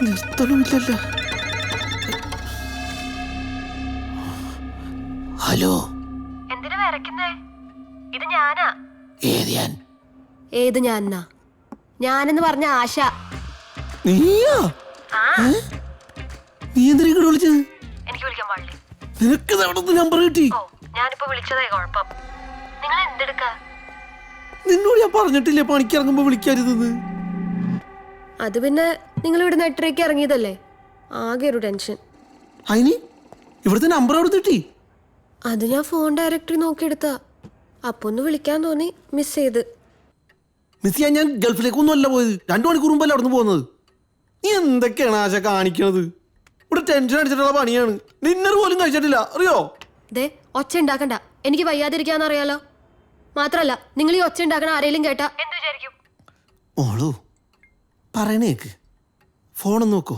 നിർത്തണമില്ലല്ലോ. Hello, എന്തിനാ വിറയ്ക്കുന്നേ? ഇത് ഞാനാ. ഏത് ഞാൻ? ഏത് ഞാനാ? ഞാനെന്ന് പറഞ്ഞ ആശ. നീയാ? നീ എന്തിനാ വിളിച്ചത്? എനിക്ക് വിളിക്കാൻ പാടില്ലേ? നിനക്ക് എവിടെ നമ്പർ കിട്ടി? ഓ, ഞാനിപ്പോ വിളിച്ചതേ കുഴപ്പം. നിങ്ങൾ എന്തെടുക്ക? നിന്നോട് ഞാൻ പറഞ്ഞിട്ടില്ലേ പണിക്കിറങ്ങുമ്പോ വിളിക്കരുതെന്ന്? അത് പിന്നെ നിങ്ങൾ ഇവിടെ 8:30 ഇറങ്ങിയതല്ലേ, ആകെ ഒരു ടെൻഷൻ. അതിന് ഇവിടുത്തെ നമ്പർ എവിടെ കിട്ടി? അത് ഞാൻ ഫോൺ ഡയറക്ടറി നോക്കിയെടുത്താ. അപ്പൊ ഒന്ന് വിളിക്കാൻ തോന്നി, മിസ് ചെയ്ത്. മിസ് ചെയ്യാൻ ഞാൻ ഗൾഫിലേക്കൊന്നും അല്ല പോയത്. 2 മണിക്കൂർ മുമ്പല്ലേ അവിടെ നിന്ന് പോകുന്നത്. നീ എന്തൊക്കെയാണ് ആശ കാണിക്കണത്? ഇവിടെ ടെൻഷൻ അടിച്ചിട്ടുള്ള പണിയാണ്. ഡിന്നർ പോലും കഴിച്ചിട്ടില്ല, അറിയോ? ദേ, ഒച്ച ഉണ്ടാക്കണ്ട. എനിക്ക് വയ്യാതിരിക്കാന്നറിയാലോ. മാത്രല്ല, നിങ്ങൾ ഈ ഒച്ച ഉണ്ടാക്കണ ആരെങ്കിലും കേട്ടാ എന്ത് വിചാരിക്കും? ഓളോ പറയണേക്ക്. ഫോണൊന്ന് നോക്കോ?